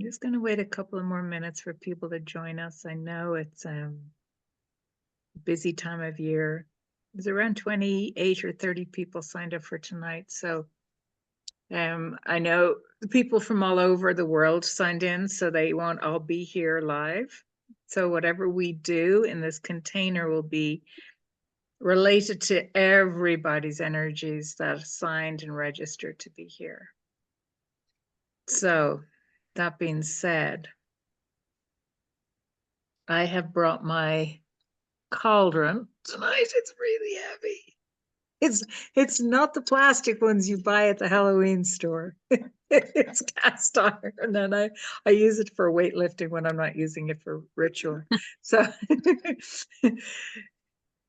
just going to wait a couple of more minutes for people to join us. I know it's a busy time of year. There's around 28 or 30 people signed up for tonight. So I know the people from all over the world signed in, so they won't all be here live. So whatever we do in this container will be related to everybody's energies that signed and registered to be here. So that being said, I have brought my cauldron tonight. It's really heavy. It's not the plastic ones you buy at the Halloween store. It's cast iron, and I use it for weightlifting when I'm not using it for ritual. So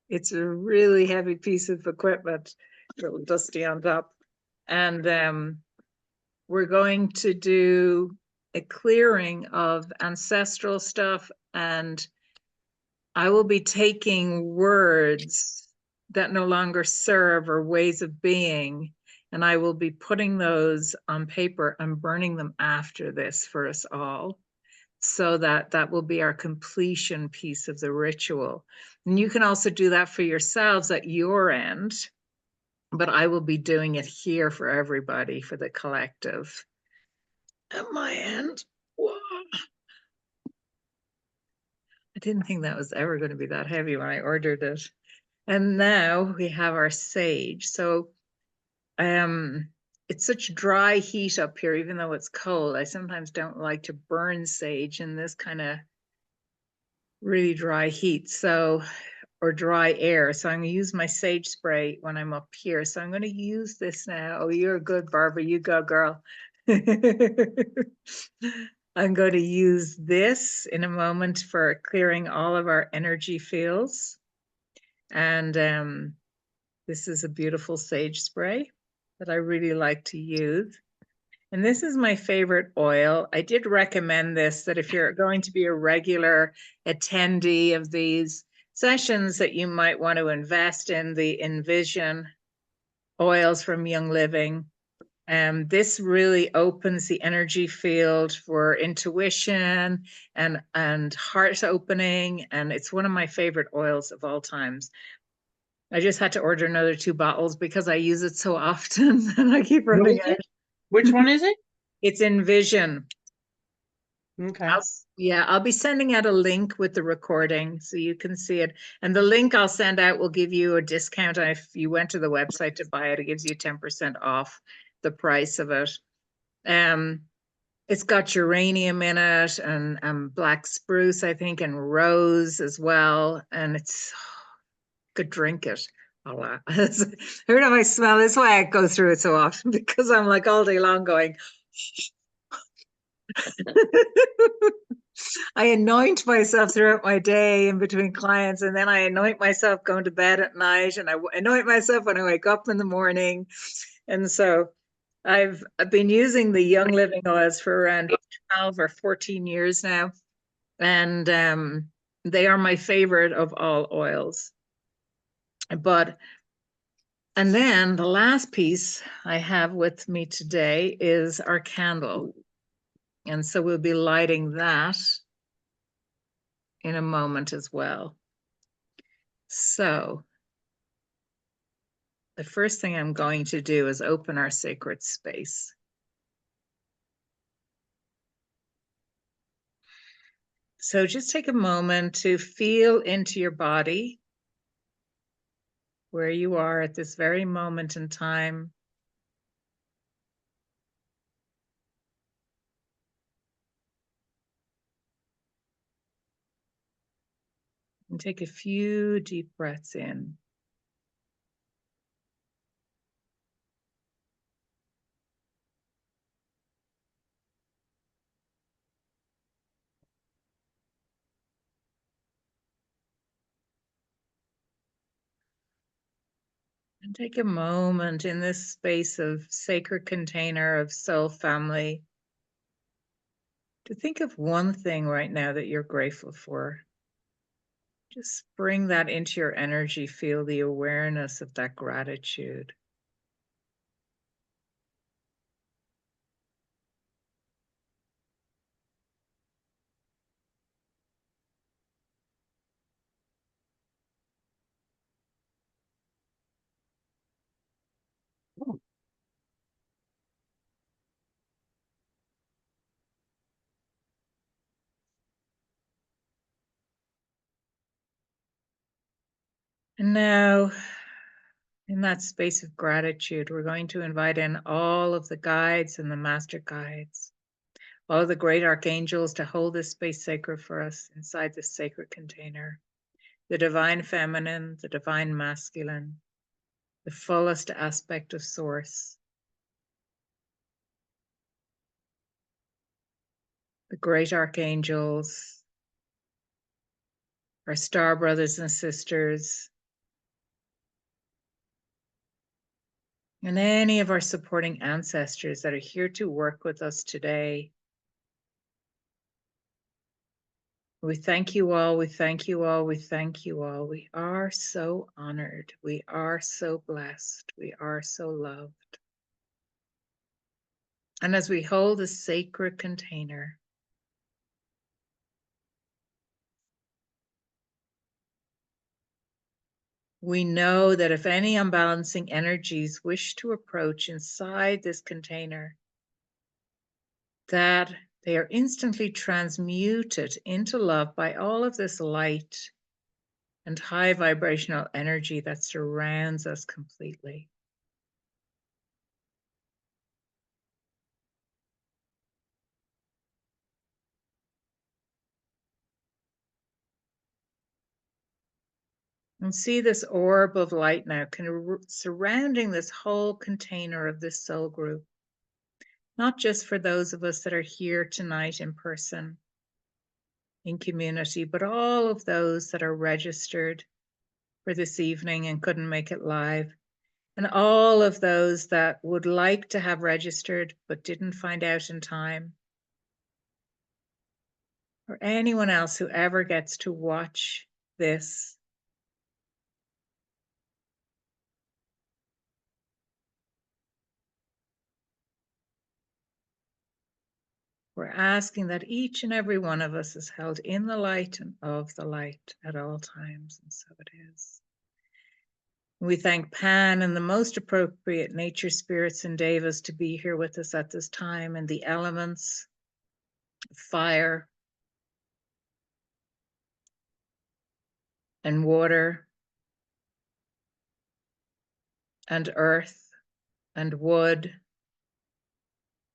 it's a really heavy piece of equipment, a little dusty on top. And we're going to do a clearing of ancestral stuff, and I will be taking words that no longer serve or ways of being, and I will be putting those on paper and burning them after this for us all, so that will be our completion piece of the ritual. And you can also do that for yourselves at your end, but I will be doing it here for everybody, for the collective. At my end, whoa. I didn't think that was ever going to be that heavy when I ordered it. And now we have our sage. So it's such dry heat up here, even though it's cold. I sometimes don't like to burn sage in this kind of really dry heat, so, or dry air. So I'm going to use my sage spray when I'm up here. So I'm going to use this now. Oh, you're good, Barbara. You go, girl. I'm going to use this in a moment for clearing all of our energy fields. And this is a beautiful sage spray that I really like to use. And this is my favorite oil. I did recommend this, that if you're going to be a regular attendee of these sessions, that you might want to invest in the Envision oils from Young Living. This really opens the energy field for intuition and heart opening. And it's one of my favorite oils of all times. I just had to order another 2 bottles because I use it so often and I keep running out. Which one is it? It's Envision. Okay. I'll be sending out a link with the recording so you can see it. And the link I'll send out will give you a discount. If you went to the website to buy it, it gives you 10% off the price of it. It's got geranium in it and black spruce, I think, and rose as well. And it's could drink it. Every time I smell this, why I go through it so often, because I'm like all day long going. I anoint myself throughout my day in between clients, and then I anoint myself going to bed at night, and I anoint myself when I wake up in the morning. And so I've been using the Young Living oils for around 12 or 14 years now, and they are my favorite of all oils. And then the last piece I have with me today is our candle. And so we'll be lighting that in a moment as well. So the first thing I'm going to do is open our sacred space. So just take a moment to feel into your body, where you are at this very moment in time. And take a few deep breaths in. And take a moment in this space of sacred container of soul family to think of one thing right now that you're grateful for. Just bring that into your energy, feel the awareness of that gratitude. And now, in that space of gratitude, we're going to invite in all of the guides and the master guides, all of the great archangels to hold this space sacred for us inside this sacred container. The divine feminine, the divine masculine, the fullest aspect of source, the great archangels, our star brothers and sisters, and any of our supporting ancestors that are here to work with us today. We thank you all, we thank you all, we thank you all. We are so honored, we are so blessed, we are so loved. And as we hold a sacred container, we know that if any unbalancing energies wish to approach inside this container, that they are instantly transmuted into love by all of this light and high vibrational energy that surrounds us completely. And see this orb of light now surrounding this whole container of this soul group, not just for those of us that are here tonight in person, in community, but all of those that are registered for this evening and couldn't make it live, and all of those that would like to have registered but didn't find out in time, or anyone else who ever gets to watch this. We're asking that each and every one of us is held in the light and of the light at all times, and so it is. We thank Pan and the most appropriate nature spirits and devas to be here with us at this time, and the elements, fire and water and earth and wood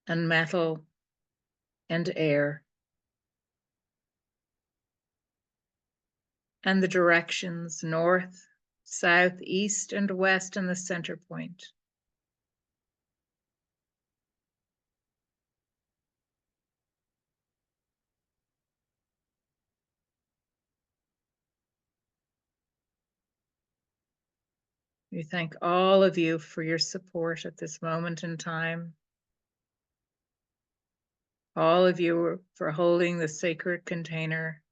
and metal and air, and the directions north, south, east, and west, and the center point. We thank all of you for your support at this moment in time. All of you for holding the sacred container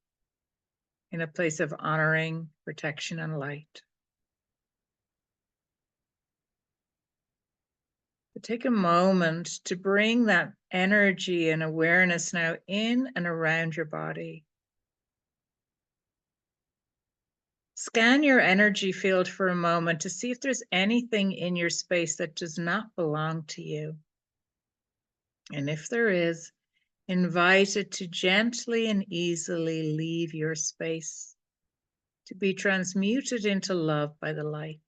in a place of honoring, protection, and light. But take a moment to bring that energy and awareness now in and around your body. Scan your energy field for a moment to see if there's anything in your space that does not belong to you. And if there is, invite it to gently and easily leave your space, to be transmuted into love by the light.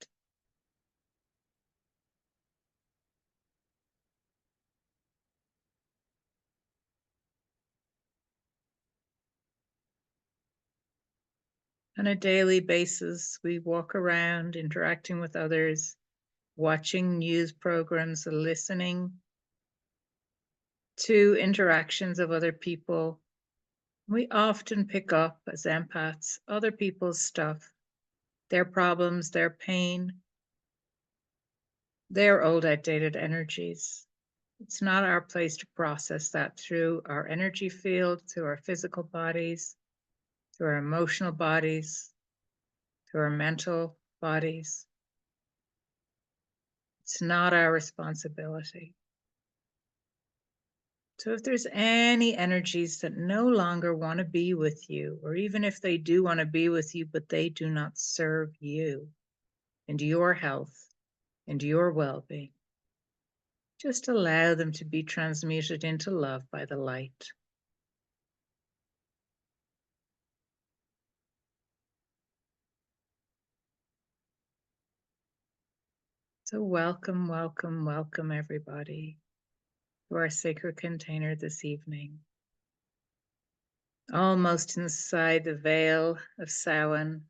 On a daily basis, we walk around interacting with others, watching news programs, listening to interactions of other people. We often pick up, as empaths, other people's stuff, their problems, their pain, their old outdated energies. It's not our place to process that through our energy field, through our physical bodies, through our emotional bodies, through our mental bodies. It's not our responsibility. So if there's any energies that no longer want to be with you, or even if they do want to be with you, but they do not serve you and your health and your well-being, just allow them to be transmuted into love by the light. So welcome, welcome, welcome everybody to our sacred container this evening. Almost inside the veil of Samhain,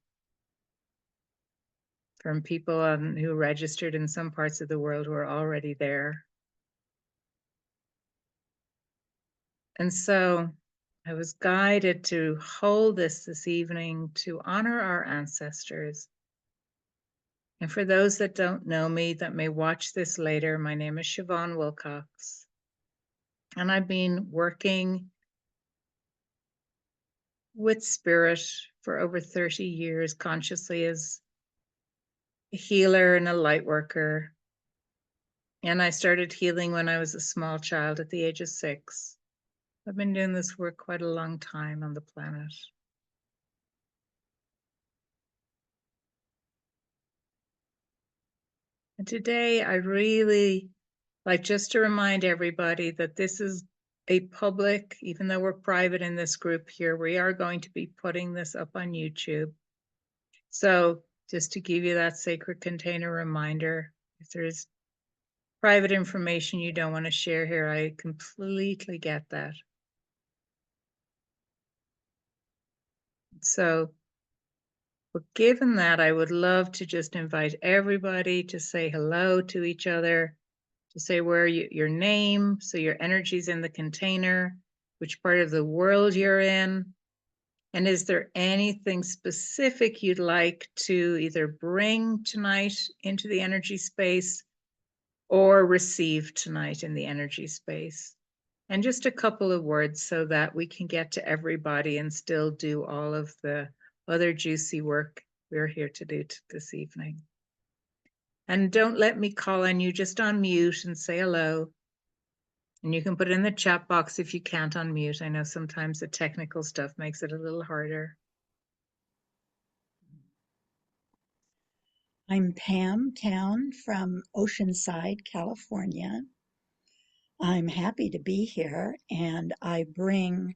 from people who registered in some parts of the world who are already there. And so I was guided to hold this evening to honor our ancestors. And for those that don't know me, that may watch this later, my name is Siobhan Wilcox. And I've been working with spirit for over 30 years, consciously as a healer and a light worker. And I started healing when I was a small child at the age of 6. I've been doing this work quite a long time on the planet. And today I really like just to remind everybody that this is a public, even though we're private in this group here, we are going to be putting this up on YouTube. So just to give you that sacred container reminder, if there's private information you don't want to share here, I completely get that. So, but given that, I would love to just invite everybody to say hello to each other, to say where your name, so your energy's in the container, which part of the world you're in, and is there anything specific you'd like to either bring tonight into the energy space or receive tonight in the energy space? And just a couple of words so that we can get to everybody and still do all of the other juicy work we're here to do this evening. And don't let me call on you, just unmute and say hello. And you can put it in the chat box if you can't unmute. I know sometimes the technical stuff makes it a little harder. I'm Pam Town from Oceanside, California. I'm happy to be here, and I bring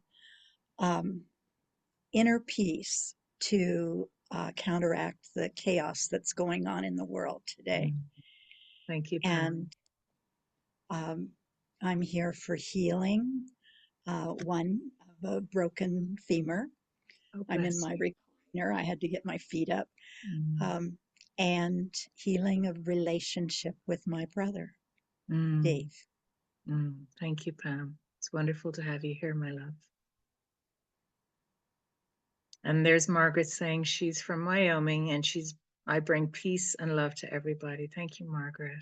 inner peace to counteract the chaos that's going on in the world today. Thank you, Pam. And I'm here for healing one of a broken femur. Oh, I'm in bless my you. recliner. I had to get my feet up. Mm. And healing of relationship with my brother, Mm. Dave. Thank you, Pam. It's wonderful to have you here, my love. And there's Margaret saying she's from Wyoming and I bring peace and love to everybody. Thank you, Margaret.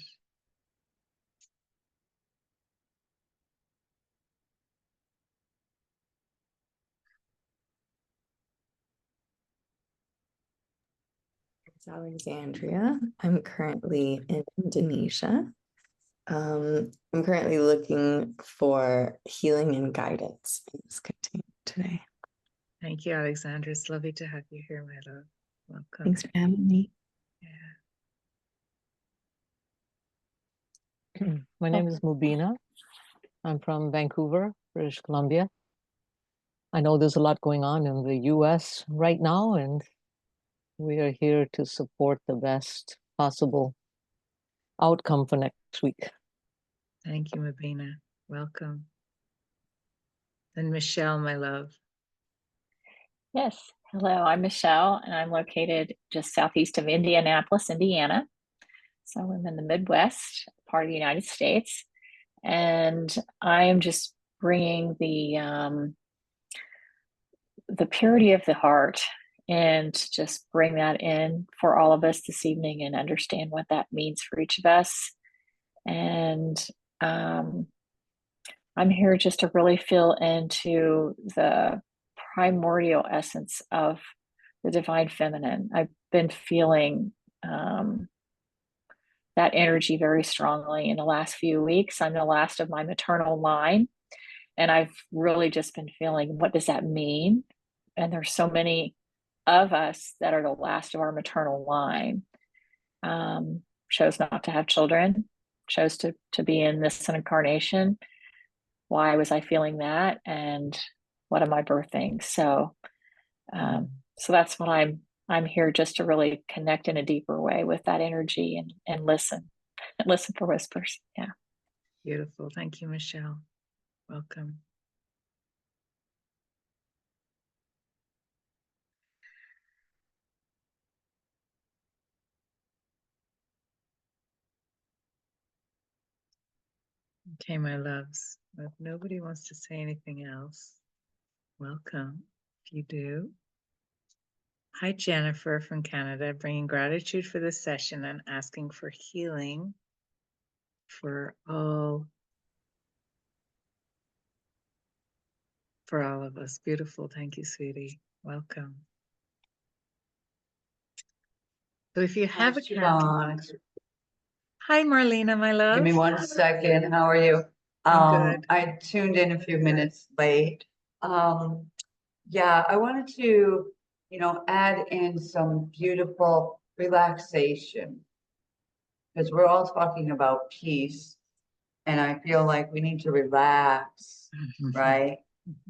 It's Alexandria. I'm currently in Indonesia. I'm currently looking for healing and guidance in this container today. Thank you, Alexandra. It's lovely to have you here, my love. Welcome. Thanks for having me. Yeah. My name is Mubina. I'm from Vancouver, British Columbia. I know there's a lot going on in the US right now, and we are here to support the best possible outcome for next week. Thank you, Mubina. Welcome. And Michelle, my love. Yes. Hello, I'm Michelle, and I'm located just southeast of Indianapolis, Indiana. So I'm in the Midwest part of the United States, and I am just bringing the purity of the heart and just bring that in for all of us this evening and understand what that means for each of us. And I'm here just to really feel into the primordial essence of the divine feminine. I've been feeling that energy very strongly in the last few weeks. I'm the last of my maternal line, and I've really just been feeling, what does that mean? And there's so many of us that are the last of our maternal line. Chose not to have children, chose to be in this incarnation. Why was I feeling that? And what am I birthing? So that's what I'm here just to really connect in a deeper way with that energy and listen. listen for whispers. Yeah. Beautiful. Thank you, Michelle. Welcome. Okay, my loves. If nobody wants to say anything else, welcome. If you do. Hi, Jennifer from Canada, bringing gratitude for this session and asking for healing for all of us. Beautiful. Thank you, sweetie. Welcome. So if you have a Siobhan. Hi, Marlena, my love. Give me 1 second. How are you? I'm good. I tuned in a few minutes late. Yeah, I wanted to, add in some beautiful relaxation because we're all talking about peace, and I feel like we need to relax, right?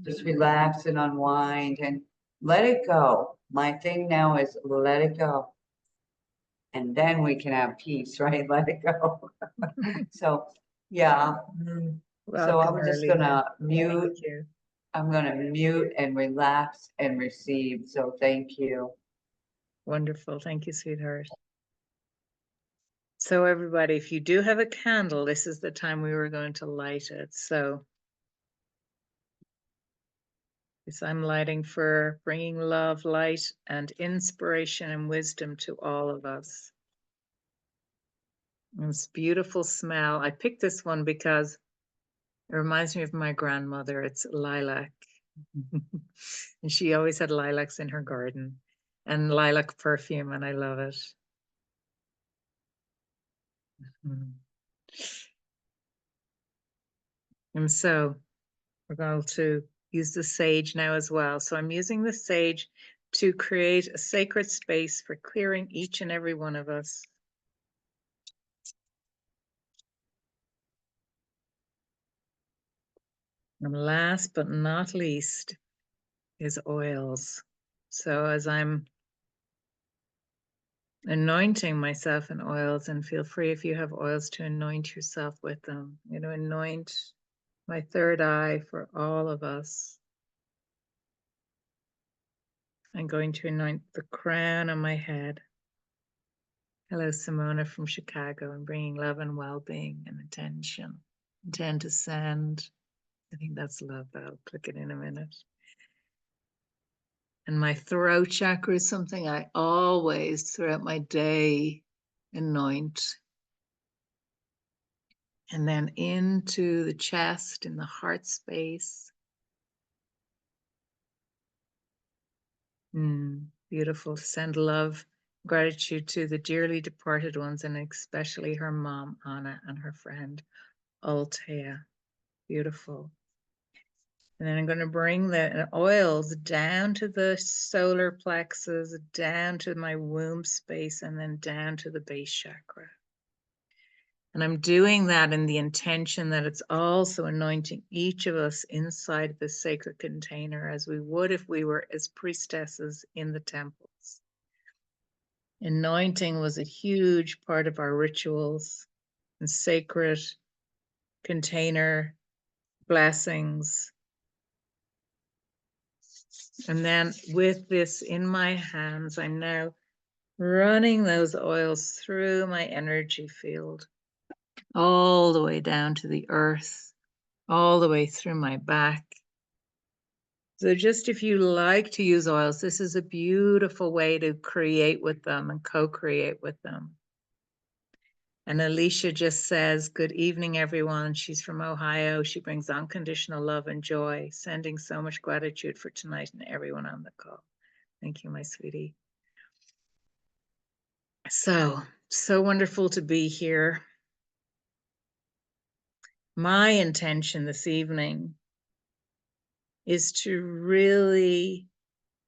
Just relax and unwind and let it go. My thing now is let it go. And then we can have peace, right? Let it go. So, yeah. So Welcome, I'm just Marlena. gonna mute. Thank you. I'm gonna mute and relax and receive. So thank you. Wonderful. Thank you, sweetheart. So everybody, if you do have a candle, this is the time we were going to light it. So this I'm lighting for bringing love, light, and inspiration and wisdom to all of us. And this beautiful smell. I picked this one because it reminds me of my grandmother. It's lilac. And she always had lilacs in her garden and lilac perfume, and I love it. And so we're going to use the sage now as well. So I'm using the sage to create a sacred space for clearing each and every one of us. And last but not least is oils. So as I'm anointing myself in oils, and feel free if you have oils to anoint yourself with them. I'm going to anoint my third eye for all of us. I'm going to anoint the crown on my head. Hello, Simona from Chicago. I'm bringing love and well-being and attention. Intend to send. I think that's love. I'll click it in a minute. And my throat chakra is something I always, throughout my day, anoint. And then into the chest, in the heart space. Beautiful. Send love, gratitude to the dearly departed ones, and especially her mom, Anna, and her friend, Althea. Beautiful. And then I'm going to bring the oils down to the solar plexus, down to my womb space, and then down to the base chakra. And I'm doing that in the intention that it's also anointing each of us inside the sacred container as we would if we were as priestesses in the temples. Anointing was a huge part of our rituals and sacred container blessings. And then with this in my hands, I'm now running those oils through my energy field, all the way down to the earth, all the way through my back. So just if you like to use oils, this is a beautiful way to create with them and co-create with them. And Alicia just says, good evening, everyone. She's from Ohio. She brings unconditional love and joy, sending so much gratitude for tonight and everyone on the call. Thank you, my sweetie. So wonderful to be here. My intention this evening is to really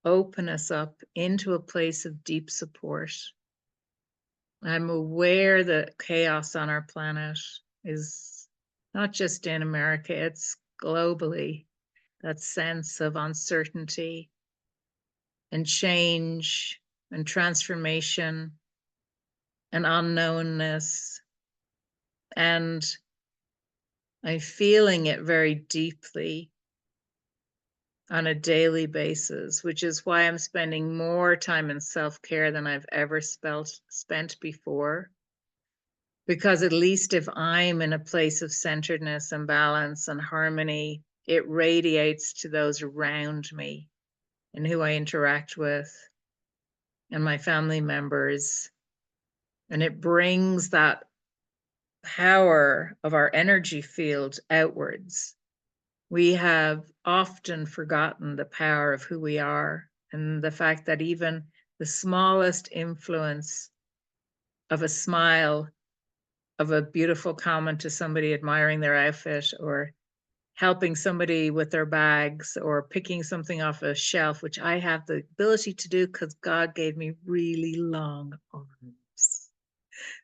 open us up into a place of deep support. I'm aware that chaos on our planet is not just in America, it's globally. That sense of uncertainty and change and transformation and unknownness. And I'm feeling it very deeply on a daily basis, which is why I'm spending more time in self-care than I've ever spent before. Because at least if I'm in a place of centeredness and balance and harmony, it radiates to those around me and who I interact with and my family members. And it brings that power of our energy field outwards. We have often forgotten the power of who we are and the fact that even the smallest influence of a smile, of a beautiful comment to somebody admiring their outfit, or helping somebody with their bags, or picking something off a shelf, which I have the ability to do because God gave me really long arms.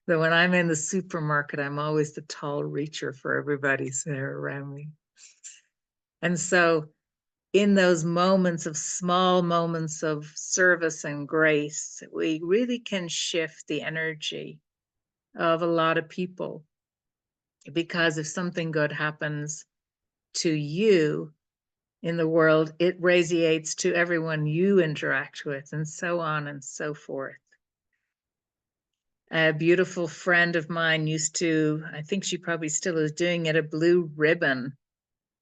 So when I'm in the supermarket, I'm always the tall reacher for everybody there around me. And so in those moments of small moments of service and grace, we really can shift the energy of a lot of people. Because if something good happens to you in the world, it radiates to everyone you interact with, and so on and so forth. A beautiful friend of mine used to, I think she probably still is doing it, a blue ribbon,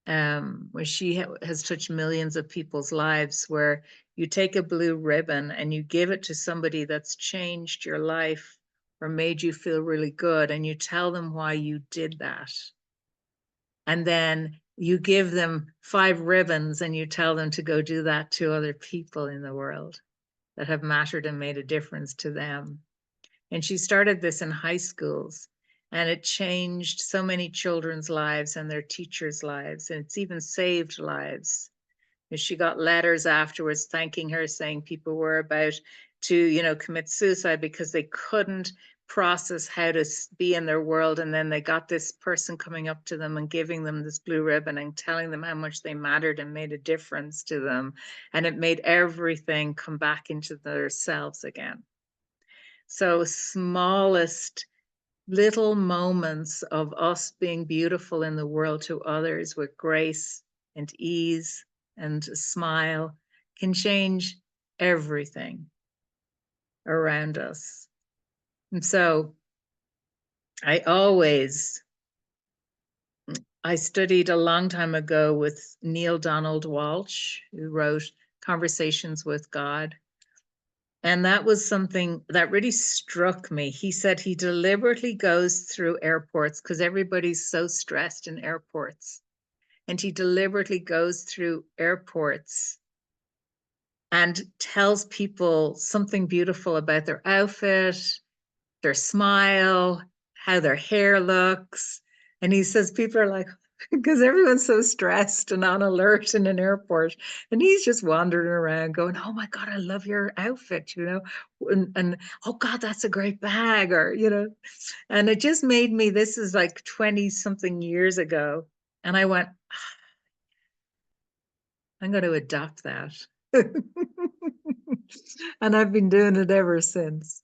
where she has touched millions of people's lives, where you take a blue ribbon and you give it to somebody that's changed your life or made you feel really good, and you tell them why you did that. And then you give them 5 ribbons and you tell them to go do that to other people in the world that have mattered and made a difference to them. And she started this in high schools, and it changed so many children's lives and their teachers' lives, and it's even saved lives. And she got letters afterwards thanking her, saying people were about to, commit suicide because they couldn't process how to be in their world. And then they got this person coming up to them and giving them this blue ribbon and telling them how much they mattered and made a difference to them. And it made everything come back into themselves again. So smallest little moments of us being beautiful in the world to others with grace and ease and a smile can change everything around us. And so I studied a long time ago with Neil Donald Walsh, who wrote Conversations with God. And that was something that really struck me. He said he deliberately goes through airports because everybody's so stressed in airports. And he deliberately goes through airports and tells people something beautiful about their outfit, their smile, how their hair looks. And he says people are like, because everyone's so stressed and on alert in an airport, and he's just wandering around going, oh my God, I love your outfit, and oh God, that's a great bag, or and it just made me, this is like 20 something years ago, and I went, I'm going to adopt that. And I've been doing it ever since.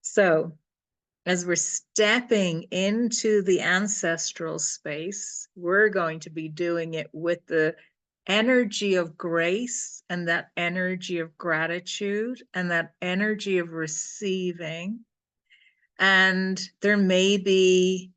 So as we're stepping into the ancestral space, we're going to be doing it with the energy of grace and that energy of gratitude and that energy of receiving. And there may be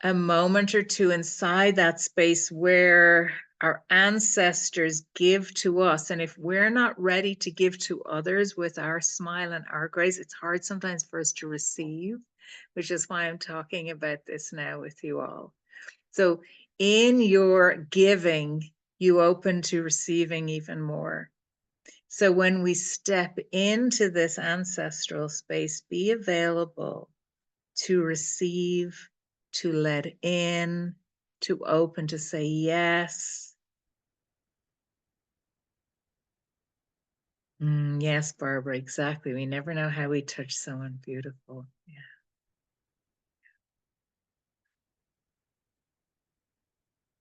a moment or two inside that space where our ancestors give to us. And if we're not ready to give to others with our smile and our grace, it's hard sometimes for us to receive, which is why I'm talking about this now with you all. So in your giving, you open to receiving even more. So when we step into this ancestral space, be available to receive, to let in, to open, to say yes. Yes, Barbara, exactly. We never know how we touch someone beautiful. Yeah.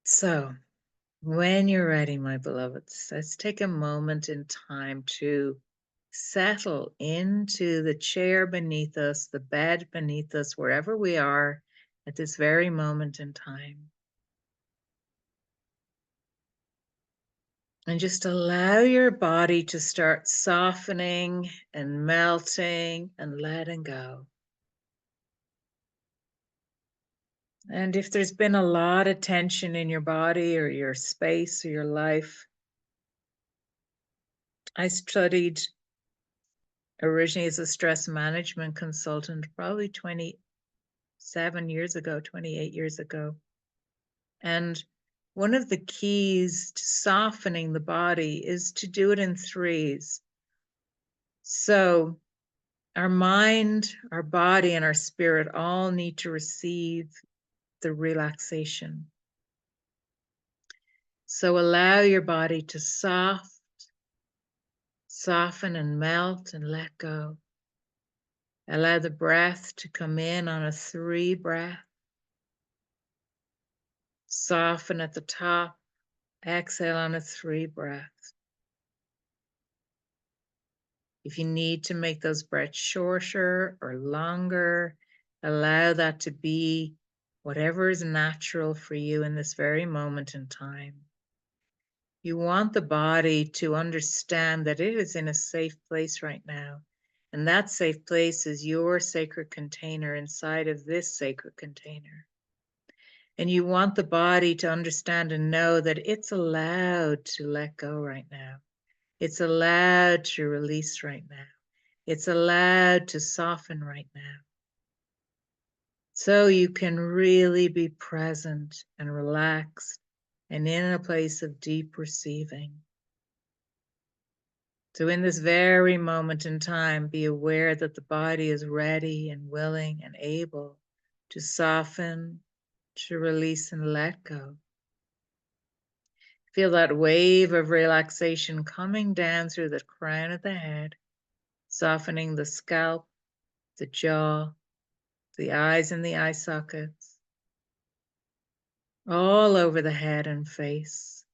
So when you're ready, my beloveds, let's take a moment in time to settle into the chair beneath us, the bed beneath us, wherever we are at this very moment in time. And just allow your body to start softening and melting and letting go. And if there's been a lot of tension in your body or your space or your life, I studied originally as a stress management consultant, probably 27 years ago, 28 years ago. And one of the keys to softening the body is to do it in threes. So our mind, our body, and our spirit all need to receive the relaxation. So allow your body to soften and melt and let go. Allow the breath to come in on a 3 breath. Soften at the top. Exhale on a 3 breath. If you need to make those breaths shorter or longer, allow that to be whatever is natural for you in this very moment in time. You want the body to understand that it is in a safe place right now. And that safe place is your sacred container inside of this sacred container. And you want the body to understand and know that it's allowed to let go right now. It's allowed to release right now. It's allowed to soften right now. So you can really be present and relaxed and in a place of deep receiving. So in this very moment in time, be aware that the body is ready and willing and able to soften, to release and let go. Feel that wave of relaxation coming down through the crown of the head, softening the scalp, the jaw, the eyes and the eye sockets, all over the head and face.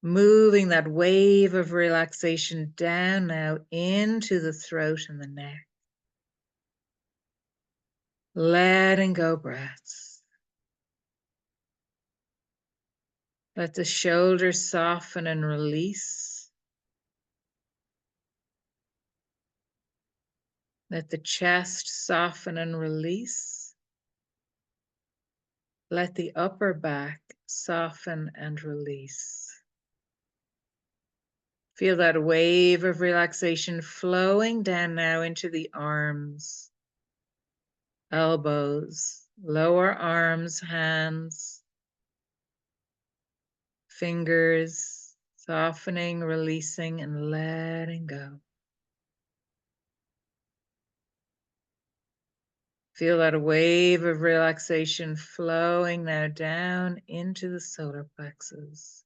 Moving that wave of relaxation down now into the throat and the neck. Letting go breaths. Let the shoulders soften and release. Let the chest soften and release. Let the upper back soften and release. Feel that wave of relaxation flowing down now into the arms, elbows, lower arms, hands, fingers, softening, releasing, and letting go. Feel that wave of relaxation flowing now down into the solar plexus,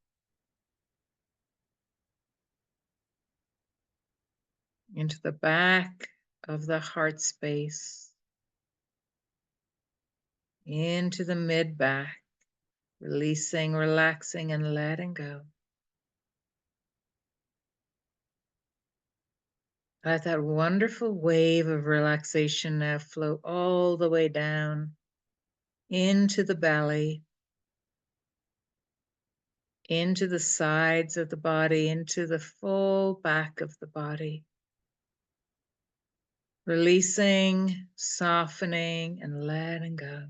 into the back of the heart space, into the mid back, releasing, relaxing, and letting go. Let that wonderful wave of relaxation now flow all the way down into the belly, into the sides of the body, into the full back of the body. Releasing, softening, and letting go.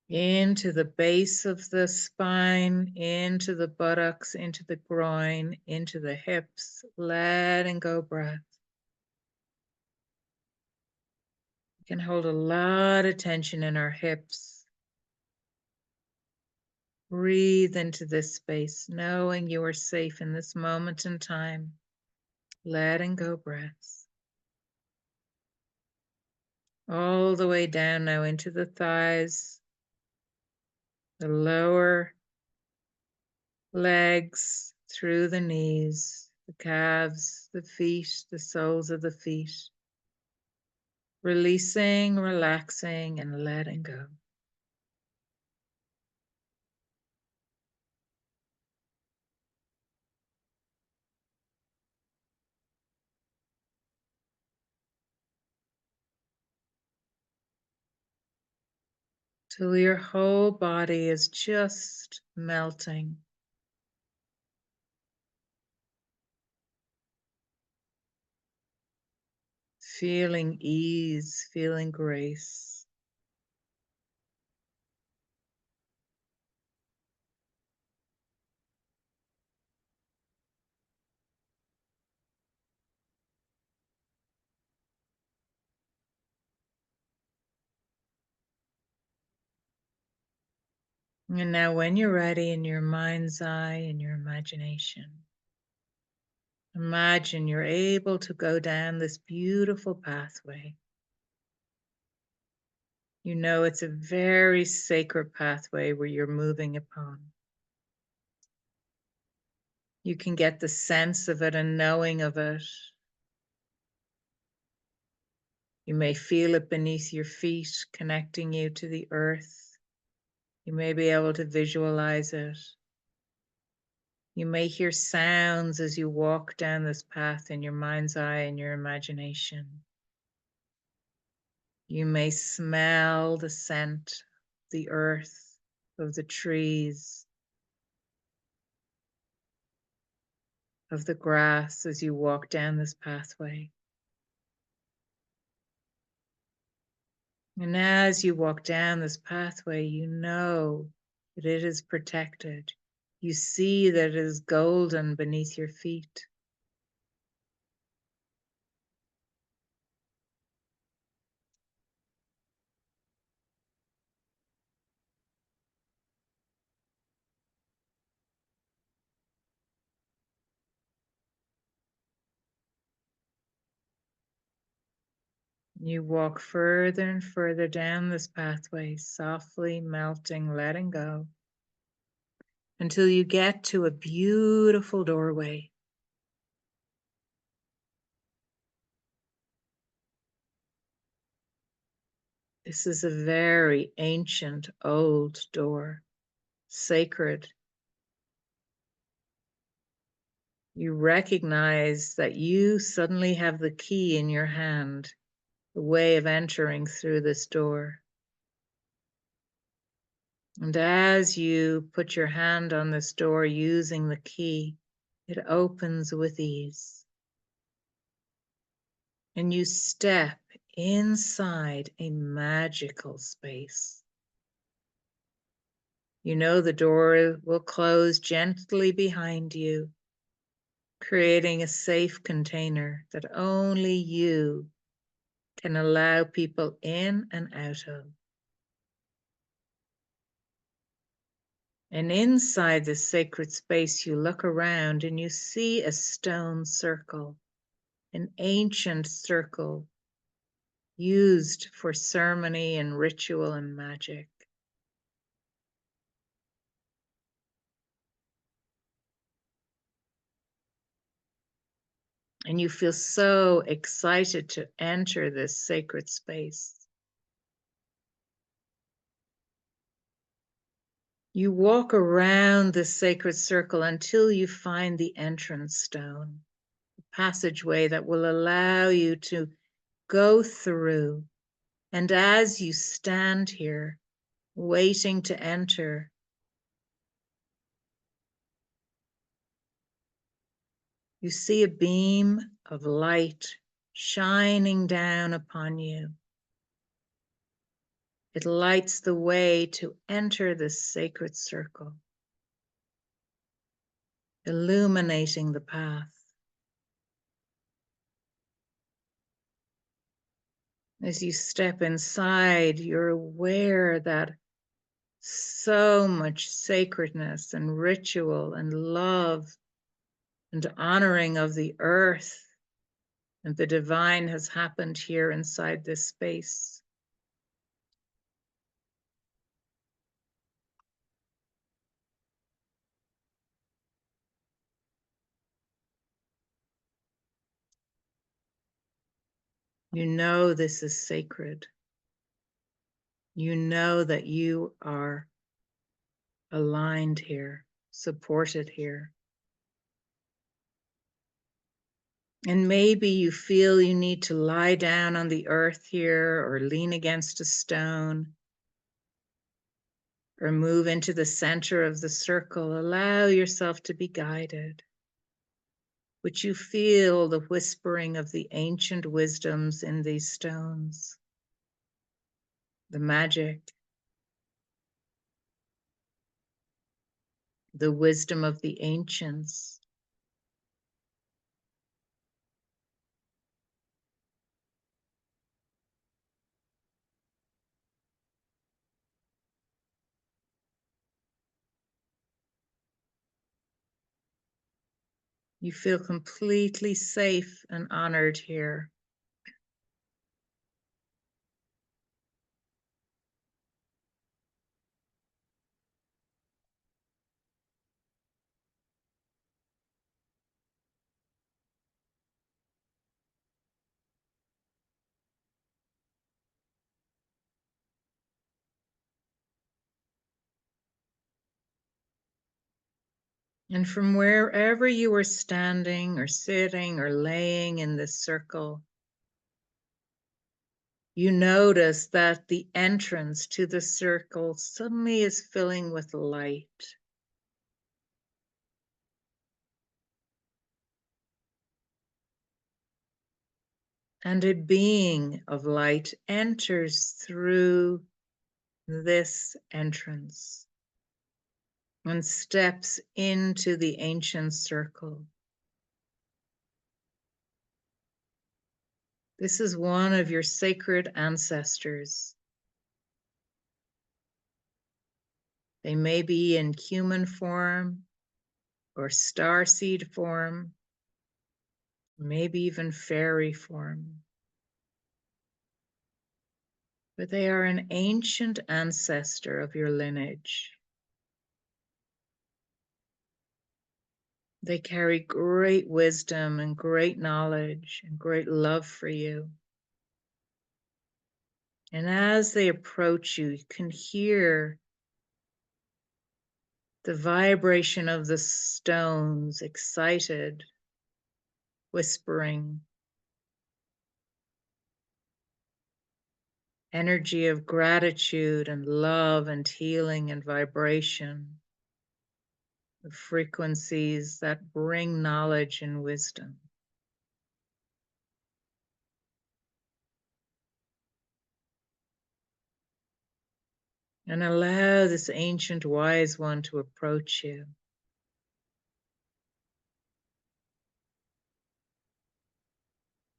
Into the base of the spine, into the buttocks, into the groin, into the hips, letting go breath. We can hold a lot of tension in our hips. Breathe into this space, knowing you are safe in this moment in time, letting go breaths. All the way down now into the thighs, the lower legs, through the knees, the calves, the feet, the soles of the feet. Releasing, relaxing, and letting go. Till your whole body is just melting. Feeling ease, feeling grace. And now when you're ready in your mind's eye and your imagination, imagine you're able to go down this beautiful pathway. You know it's a very sacred pathway where you're moving upon. You can get the sense of it and knowing of it. You may feel it beneath your feet, connecting you to the earth. You may be able to visualize it. You may hear sounds as you walk down this path in your mind's eye and your imagination. You may smell the scent of the earth, of the trees, of the grass as you walk down this pathway. And as you walk down this pathway, you know that it is protected. You see that it is golden beneath your feet. You walk further and further down this pathway, softly melting, letting go, until you get to a beautiful doorway. This is a very ancient, old door, sacred. You recognize that you suddenly have the key in your hand, the way of entering through this door. And as you put your hand on this door using the key, it opens with ease. And you step inside a magical space. You know the door will close gently behind you, creating a safe container that only you can allow people in and out of. And inside this sacred space, you look around and you see a stone circle, an ancient circle used for ceremony and ritual and magic. And you feel so excited to enter this sacred space. You walk around this sacred circle until you find the entrance stone, a passageway that will allow you to go through. And as you stand here, waiting to enter, you see a beam of light shining down upon you. It lights the way to enter this sacred circle, illuminating the path. As you step inside, you're aware that so much sacredness and ritual and love and honoring of the earth and the divine has happened here inside this space. You know this is sacred. You know that you are aligned here, supported here. And maybe you feel you need to lie down on the earth here or lean against a stone or move into the center of the circle. Allow yourself to be guided. Would you feel the whispering of the ancient wisdoms in these stones? The magic, the wisdom of the ancients. You feel completely safe and honored here. And from wherever you are standing or sitting or laying in this circle, you notice that the entrance to the circle suddenly is filling with light. And a being of light enters through this entrance and steps into the ancient circle. This is one of your sacred ancestors. They may be in human form or starseed form, maybe even fairy form. But they are an ancient ancestor of your lineage. They carry great wisdom and great knowledge and great love for you. And as they approach you, you can hear the vibration of the stones, excited, whispering, energy of gratitude and love and healing and vibration, the frequencies that bring knowledge and wisdom. And allow this ancient wise one to approach you.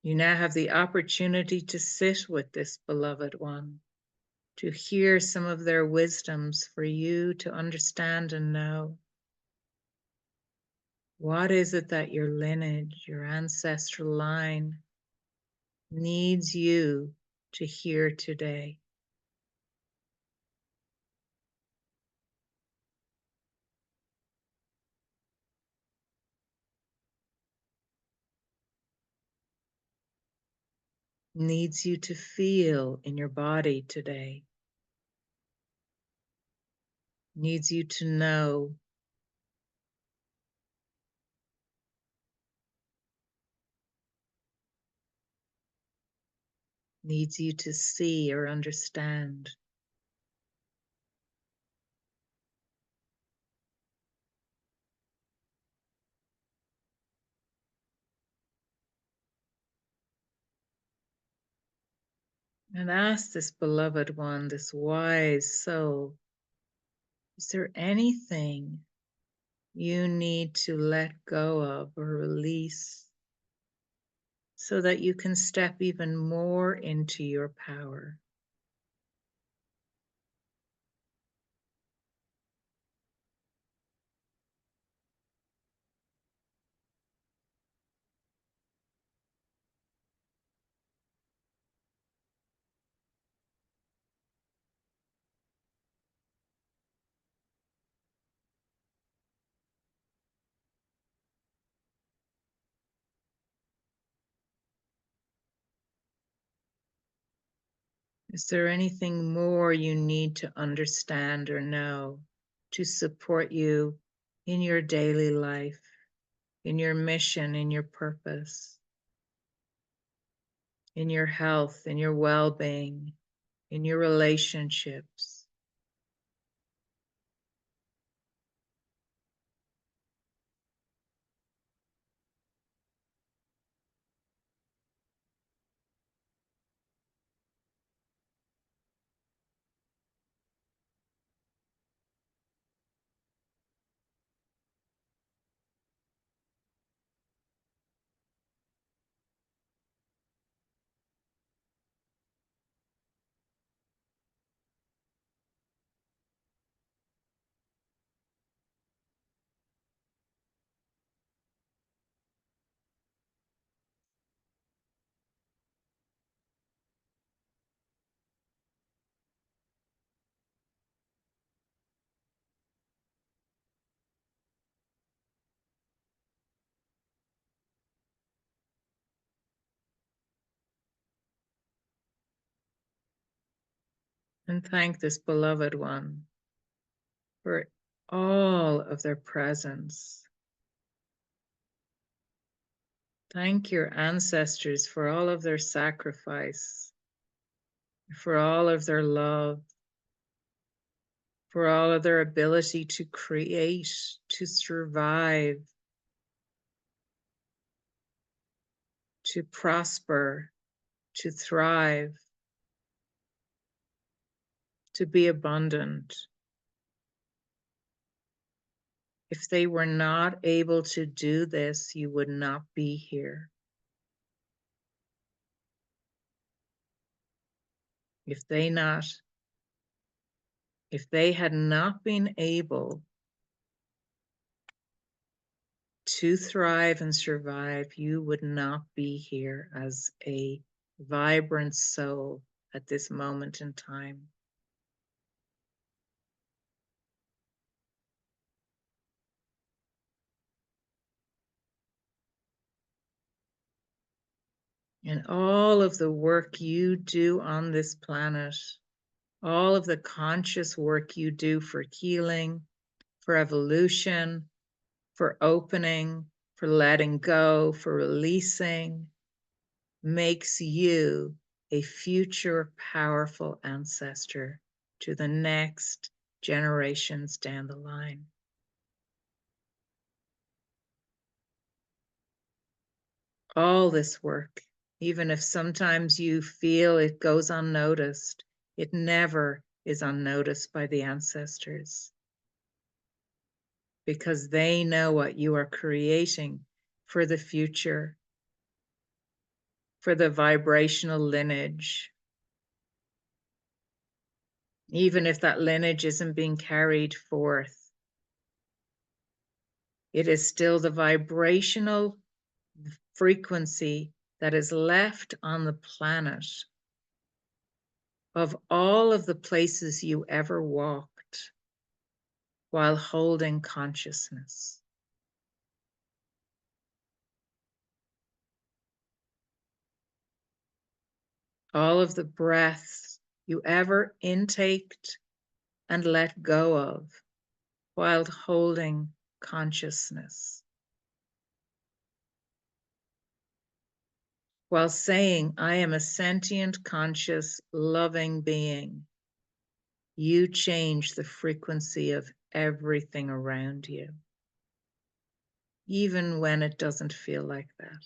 You now have the opportunity to sit with this beloved one, to hear some of their wisdoms for you to understand and know. What is it that your lineage, your ancestral line, needs you to hear today? Needs you to feel in your body today? Needs you to know? Needs you to see or understand? And ask this beloved one, this wise soul, is there anything you need to let go of or release so that you can step even more into your power? Is there anything more you need to understand or know to support you in your daily life, in your mission, in your purpose, in your health, in your well-being, in your relationships? And thank this beloved one for all of their presence. Thank your ancestors for all of their sacrifice, for all of their love, for all of their ability to create, to survive, to prosper, to thrive, to be abundant. If they were not able to do this, you would not be here. If they had not been able to thrive and survive, you would not be here as a vibrant soul at this moment in time. And all of the work you do on this planet, all of the conscious work you do for healing, for evolution, for opening, for letting go, for releasing, makes you a future powerful ancestor to the next generations down the line. All this work, even if sometimes you feel it goes unnoticed, it never is unnoticed by the ancestors, because they know what you are creating for the future, for the vibrational lineage. Even if that lineage isn't being carried forth, it is still the vibrational frequency that is left on the planet of all of the places you ever walked while holding consciousness. All of the breaths you ever intaked and let go of while holding consciousness. While saying, I am a sentient, conscious, loving being, you change the frequency of everything around you, even when it doesn't feel like that.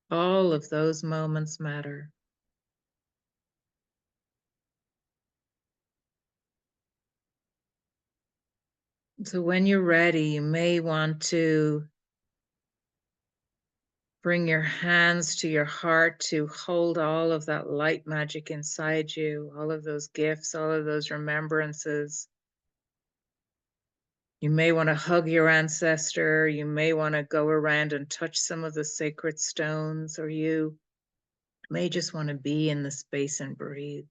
All of those moments matter. So when you're ready, you may want to bring your hands to your heart to hold all of that light magic inside you, all of those gifts, all of those remembrances. You may want to hug your ancestor. You may want to go around and touch some of the sacred stones, or you may just want to be in the space and breathe.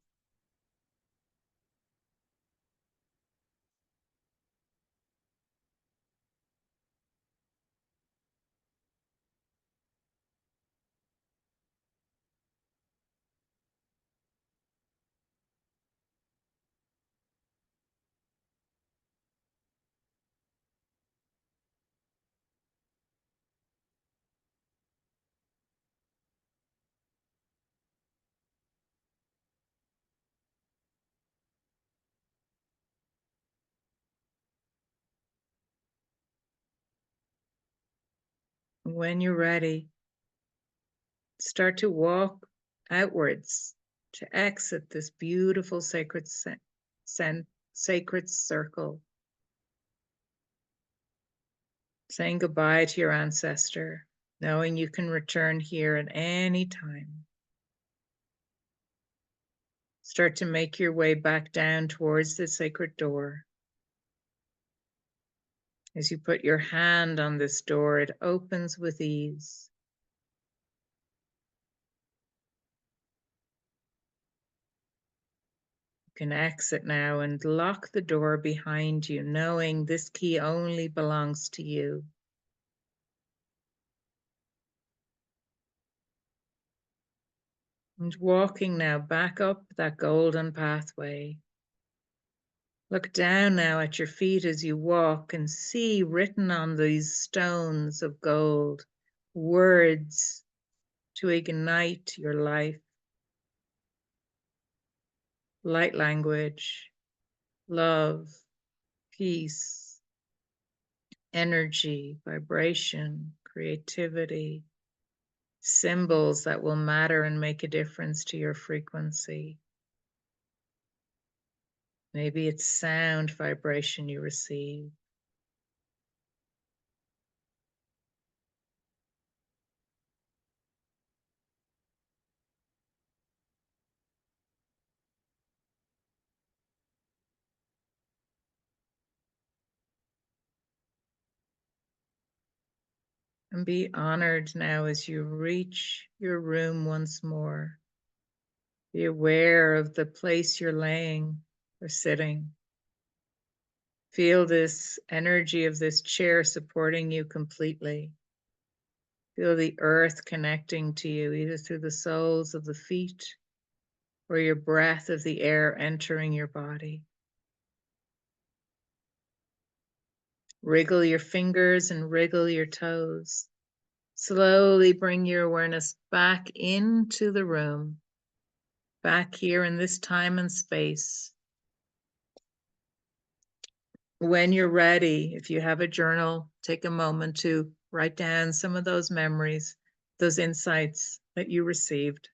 When you're ready, start to walk outwards to exit this beautiful sacred sacred circle, saying goodbye to your ancestor, knowing you can return here at any time. Start to make your way back down towards the sacred door. As you put your hand on this door, it opens with ease. You can exit now and lock the door behind you, knowing this key only belongs to you. And walking now back up that golden pathway. Look down now at your feet as you walk and see written on these stones of gold words to ignite your life. Light language, love, peace, energy, vibration, creativity, symbols that will matter and make a difference to your frequency. Maybe it's sound vibration you receive. And be honored now as you reach your room once more. Be aware of the place you're laying or sitting. Feel this energy of this chair supporting you completely. Feel the earth connecting to you, either through the soles of the feet or your breath of the air entering your body. Wriggle your fingers and wriggle your toes. Slowly bring your awareness back into the room, back here in this time and space. When you're ready, if you have a journal, take a moment to write down some of those memories, those insights that you received.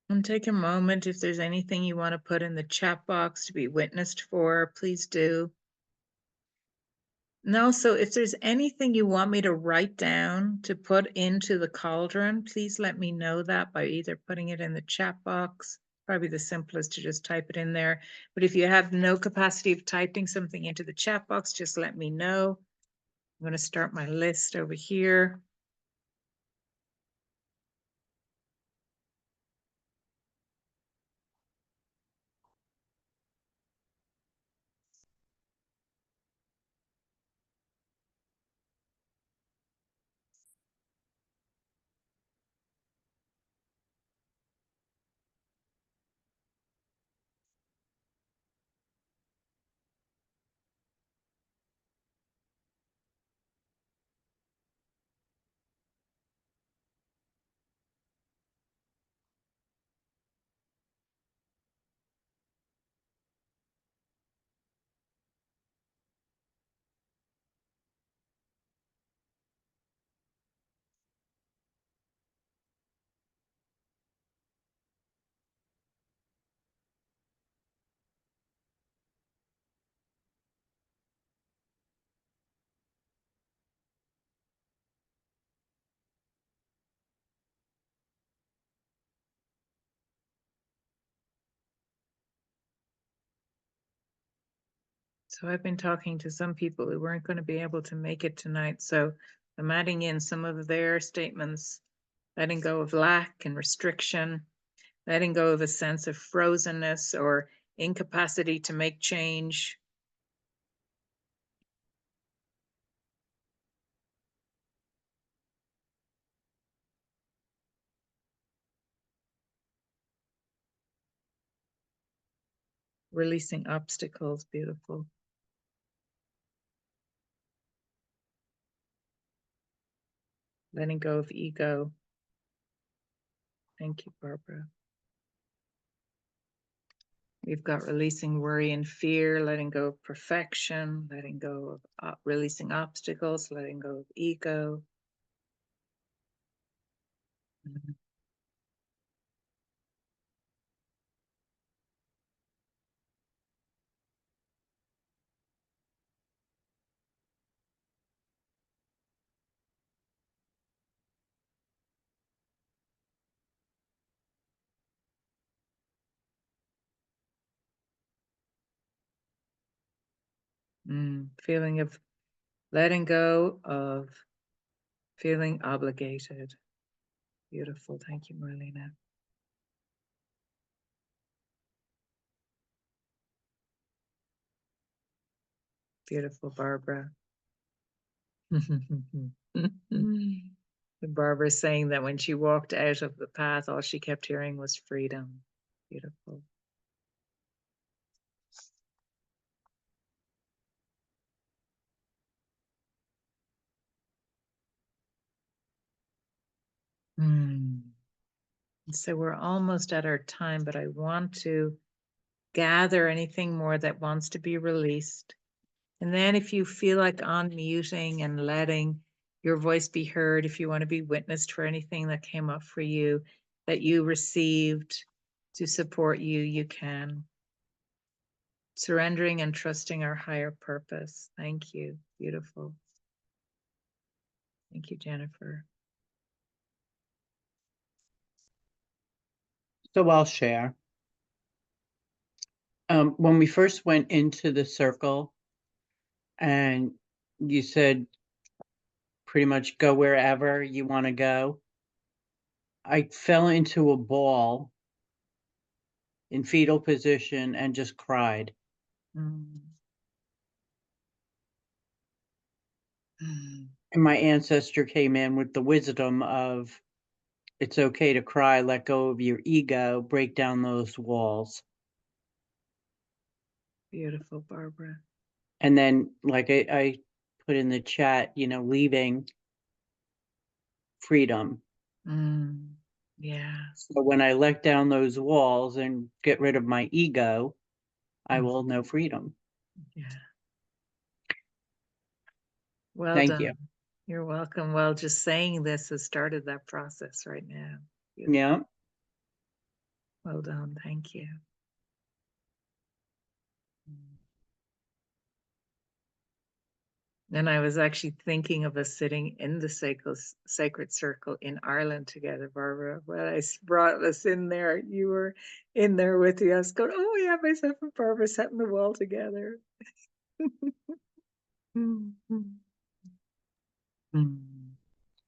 And take a moment, if there's anything you want to put in the chat box to be witnessed for, please do. And also, if there's anything you want me to write down to put into the cauldron, please let me know that by either putting it in the chat box. Probably the simplest to just type it in there. But if you have no capacity of typing something into the chat box, just let me know. I'm going to start my list over here. So I've been talking to some people who weren't going to be able to make it tonight. So I'm adding in some of their statements, letting go of lack and restriction, letting go of a sense of frozenness or incapacity to make change. Releasing obstacles, beautiful. Letting go of ego. Thank you, Barbara. We've got releasing worry and fear, letting go of perfection, letting go of releasing obstacles, letting go of ego. Feeling of letting go of feeling obligated. Beautiful. Thank you, Marlena. Beautiful, Barbara. Barbara's saying that when she walked out of the path, all she kept hearing was freedom. Beautiful. So we're almost at our time, but I want to gather anything more that wants to be released. And then if you feel like unmuting and letting your voice be heard, if you want to be witnessed for anything that came up for you, that you received to support you, you can. Surrendering and trusting our higher purpose. Thank you. Beautiful. Thank you, Jennifer. So I'll share. When we first went into the circle and you said pretty much go wherever you want to go, I fell into a ball in fetal position and just cried. Mm. And my ancestor came in with the wisdom of, it's okay to cry, let go of your ego, break down those walls. Beautiful, Barbara. And then, like I put in the chat, leaving freedom. Yeah. So when I let down those walls and get rid of my ego, I will know freedom. Yeah. Well Thank done. you. You're welcome. Well, just saying this has started that process right now. Beautiful. Yeah. Well done. Thank you. And I was actually thinking of us sitting in the sacred circle in Ireland together, Barbara. When I brought us in there, you were in there with us going, oh yeah, myself and Barbara sat in the wall together.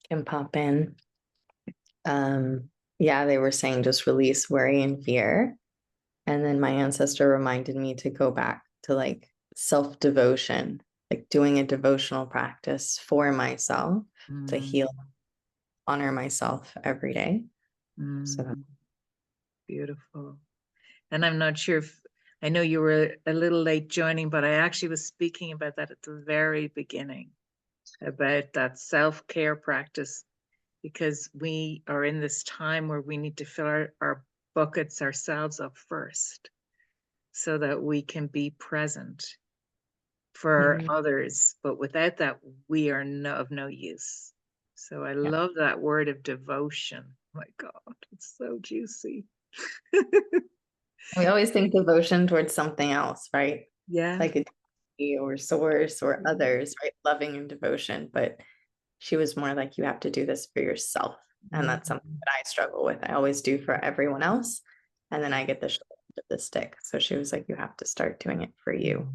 Can pop in. Yeah, they were saying just release worry and fear. And then my ancestor reminded me to go back to like self-devotion, like doing a devotional practice for myself to heal, honor myself every day. So Beautiful. And I'm not sure if, I know you were a little late joining, but I actually was speaking about that at the very beginning, about that self-care practice, because we are in this time where we need to fill our buckets ourselves up first so that we can be present for others. But without that, we are of no use. So I love that word of devotion. Oh my God, it's so juicy. we always think devotion towards something else, right? Yeah. Like a deity or source or others, right? Loving and devotion. But she was more like, you have to do this for yourself. And that's something that I struggle with. I always do for everyone else. And then I get the short end of the stick. So she was like, you have to start doing it for you.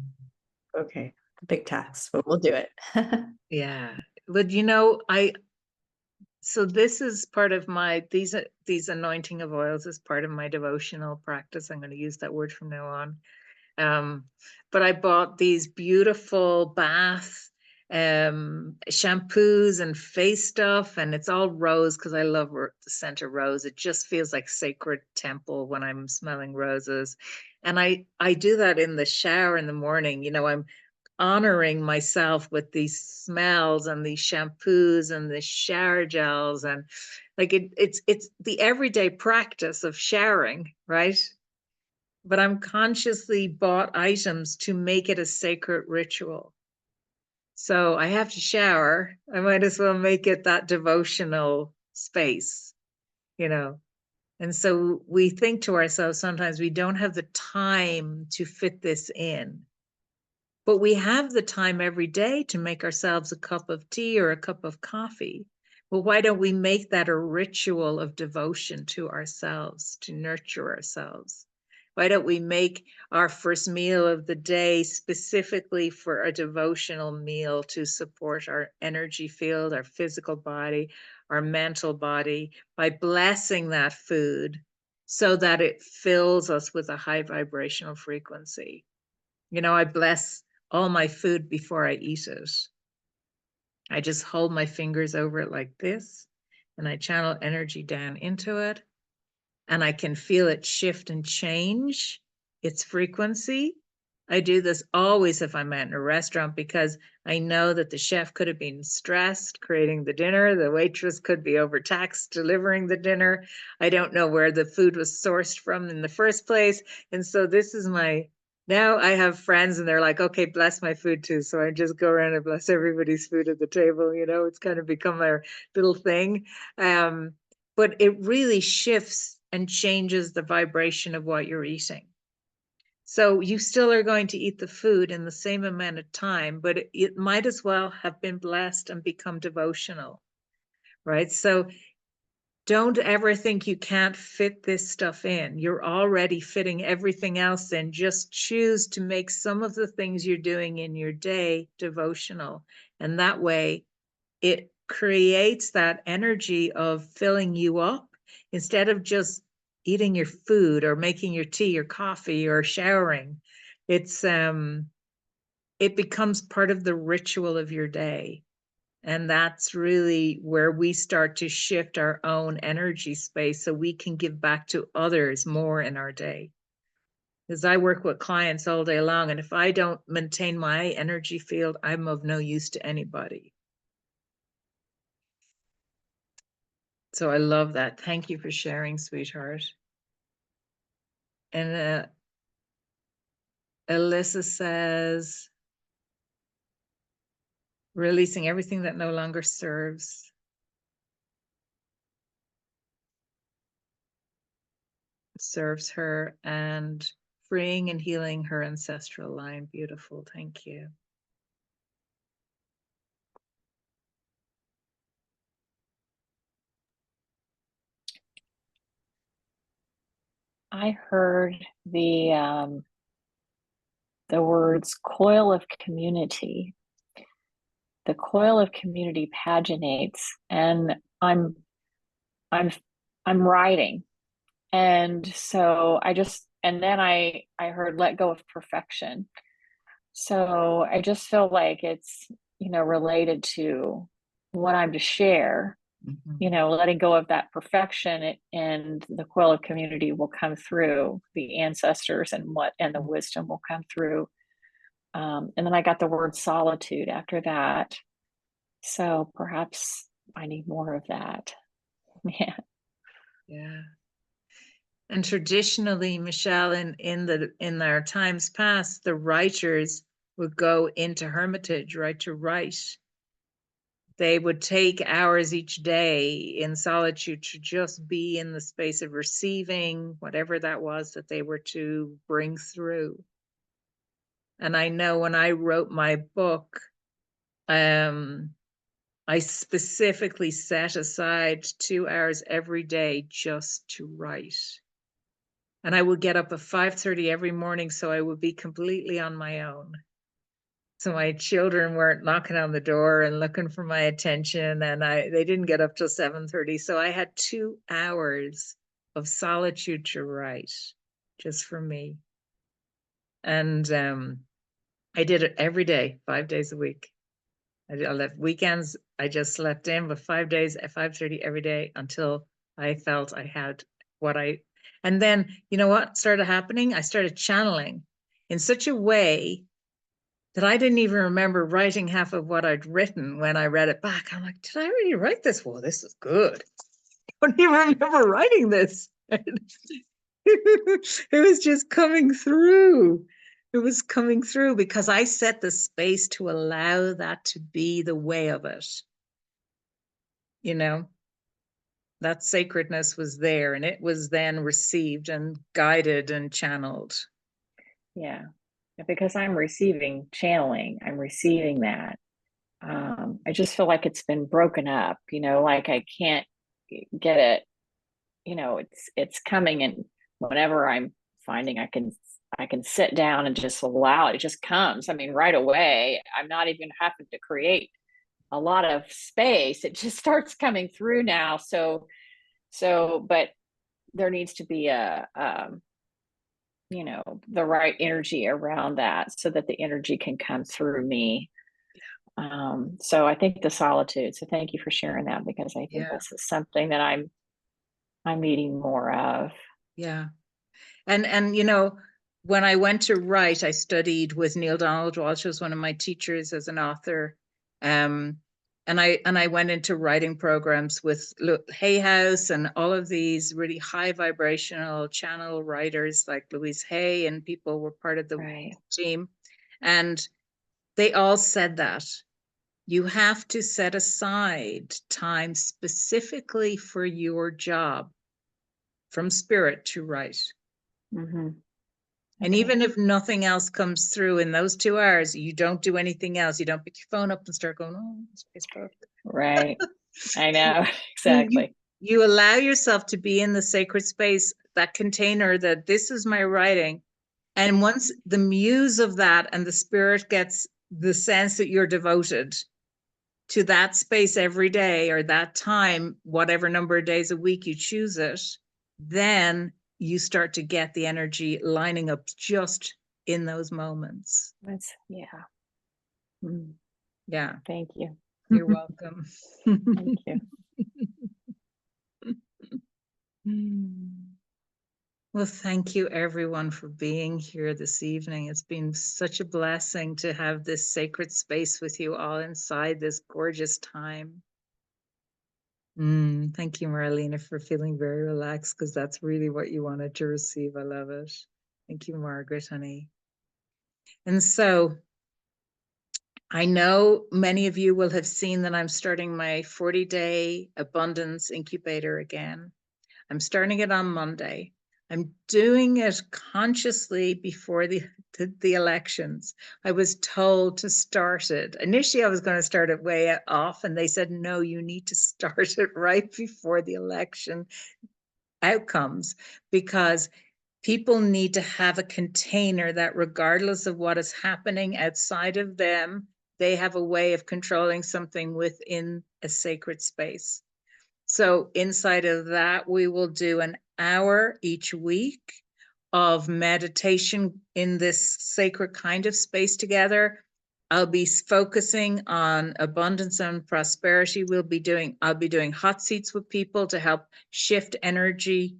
Okay, big task, but we'll do it. Yeah. But so this is part of my, these anointing of oils is part of my devotional practice. I'm going to use that word from now on. But I bought these beautiful bath shampoos and face stuff, and it's all rose because I love the scent of rose. It just feels like sacred temple when I'm smelling roses. And I do that in the shower in the morning. I'm honoring myself with these smells and these shampoos and the shower gels, and like it's the everyday practice of showering, right? But I'm consciously bought items to make it a sacred ritual. So I have to shower. I might as well make it that devotional space, you know. And so we think to ourselves sometimes we don't have the time to fit this in. But we have the time every day to make ourselves a cup of tea or a cup of coffee. Well, why don't we make that a ritual of devotion to ourselves, to nurture ourselves? Why don't we make our first meal of the day specifically for a devotional meal to support our energy field, our physical body, our mental body, by blessing that food so that it fills us with a high vibrational frequency? I bless all my food before I eat it. I just hold my fingers over it like this, and I channel energy down into it, and I can feel it shift and change its frequency. I do this always if I'm at a restaurant because I know that the chef could have been stressed creating the dinner. The waitress could be overtaxed delivering the dinner. I don't know where the food was sourced from in the first place. And so this is now I have friends and they're like, okay, bless my food too. So I just go around and bless everybody's food at the table. It's kind of become our little thing. But it really shifts and changes the vibration of what you're eating. So you still are going to eat the food in the same amount of time, but it might as well have been blessed and become devotional, right? So don't ever think you can't fit this stuff in. You're already fitting everything else in. Just choose to make some of the things you're doing in your day devotional. And that way it creates that energy of filling you up instead of just eating your food or making your tea or coffee or showering. It becomes part of the ritual of your day. And that's really where we start to shift our own energy space so we can give back to others more in our day. Because I work with clients all day long, and if I don't maintain my energy field, I'm of no use to anybody. So I love that. Thank you for sharing, sweetheart. And Alyssa says, releasing everything that no longer serves. Serves her, and freeing and healing her ancestral line. Beautiful. Thank you. I heard the words coil of community. The coil of community paginates, and I'm writing, and so and then I heard let go of perfection. So I just feel like it's related to what I'm to share. Letting go of that perfection, and the coil of community will come through, the ancestors and the wisdom will come through. And then I got the word solitude after that. So perhaps I need more of that. Yeah. Yeah. And traditionally, Michelle, in our times past, the writers would go into hermitage, right, to write. They would take hours each day in solitude to just be in the space of receiving whatever that was that they were to bring through. And I know when I wrote my book, I specifically set aside 2 hours every day just to write. And I would get up at 5:30 every morning, so I would be completely on my own. So my children weren't knocking on the door and looking for my attention, and they didn't get up till 7:30. So I had 2 hours of solitude to write, just for me. And I did it every day, 5 days a week. I left weekends, I just slept in, but 5 days at 5:30 every day until I felt I had and then, you know what started happening? I started channeling in such a way that I didn't even remember writing half of what I'd written when I read it back. I'm like, did I really write this? Well, this is good. I don't even remember writing this. It was just coming through. It was coming through because I set the space to allow that to be the way of it. You know, that sacredness was there, and it was then received and guided and channeled. Yeah. Because I'm receiving channeling, I'm receiving that. I just feel like it's been broken up, like I can't get it, it's coming, and whenever I'm finding I can sit down and just allow it just comes. I mean, right away. I'm not even having to create a lot of space. It just starts coming through now. So, but there needs to be the right energy around that so that the energy can come through me. So I think the solitude. So thank you for sharing that, because I think this is something that I'm needing more of. Yeah. And when I went to write, I studied with Neil Donald Walsh, was one of my teachers as an author. And I went into writing programs with Hay House and all of these really high vibrational channel writers like Louise Hay, and people were part of the team. And they all said that you have to set aside time specifically for your job from spirit to write. Mm-hmm. And even if nothing else comes through in those 2 hours, you don't do anything else. You don't pick your phone up and start going, oh, it's Facebook. Right. I know. Exactly. You allow yourself to be in the sacred space, that container that this is my writing. And once the muse of that and the spirit gets the sense that you're devoted to that space every day, or that time, whatever number of days a week you choose it, then you start to get the energy lining up just in those moments. Yeah. Yeah. Thank you. You're welcome. Thank you. Well, thank you everyone for being here this evening. It's been such a blessing to have this sacred space with you all inside this gorgeous time. Thank you, Marlena, for feeling very relaxed, because that's really what you wanted to receive. I love it. Thank you, Margaret, honey. And so I know many of you will have seen that I'm starting my 40-day abundance incubator again. I'm starting it on Monday. I'm doing it consciously before the elections. I was told to start it. Initially, I was going to start it way off, and they said, no, you need to start it right before the election outcomes, because people need to have a container that, regardless of what is happening outside of them, they have a way of controlling something within a sacred space. So inside of that, we will do an hour each week of meditation in this sacred kind of space together. I'll be focusing on abundance and prosperity. I'll be doing hot seats with people to help shift energy.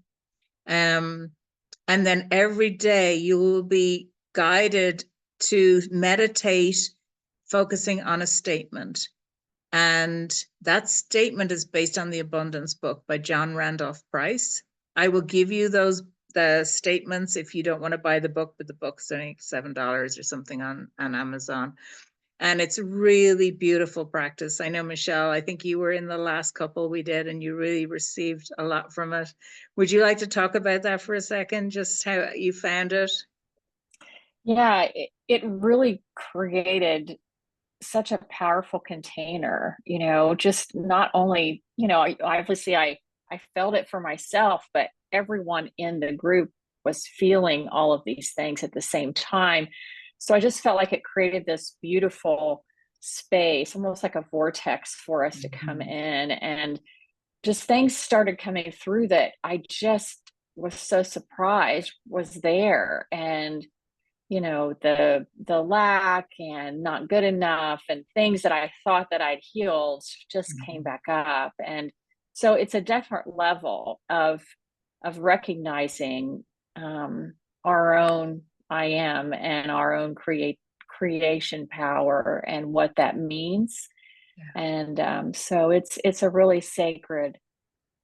And then every day you will be guided to meditate, focusing on a statement. And that statement is based on the Abundance book by John Randolph Price. I will give you the statements if you don't want to buy the book, but the book's only $7 or something on Amazon. And it's really beautiful practice. I know, Michelle, I think you were in the last couple we did, and you really received a lot from it. Would you like to talk about that for a second, just how you found it? Yeah, it really created such a powerful container, just not only, obviously I felt it for myself, but everyone in the group was feeling all of these things at the same time. So I just felt like it created this beautiful space, almost like a vortex for us to come in, and just things started coming through that I just was so surprised was there. And the lack and not good enough and things that I thought that I'd healed just came back up. And so it's a different level of recognizing our own I am and our own creation power and what that means. Yeah. And so it's a really sacred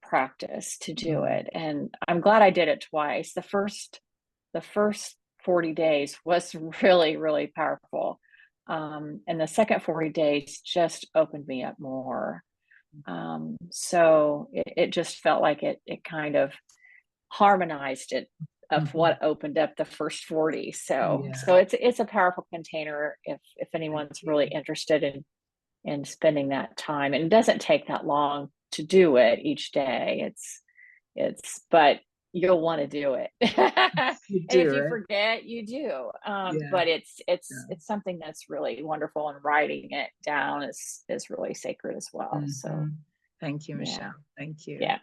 practice to do it. And I'm glad I did it twice. The first 40 days was really, really powerful. And the second 40 days just opened me up more. So it just felt like it kind of harmonized it of what opened up the first 40. So it's a powerful container if anyone's really interested in spending that time. And it doesn't take that long to do it each day. But you'll want to do it. And if you forget, you do. But it's something that's really wonderful, and writing it down is really sacred as well. So thank you, Michelle. Thank you. Yeah.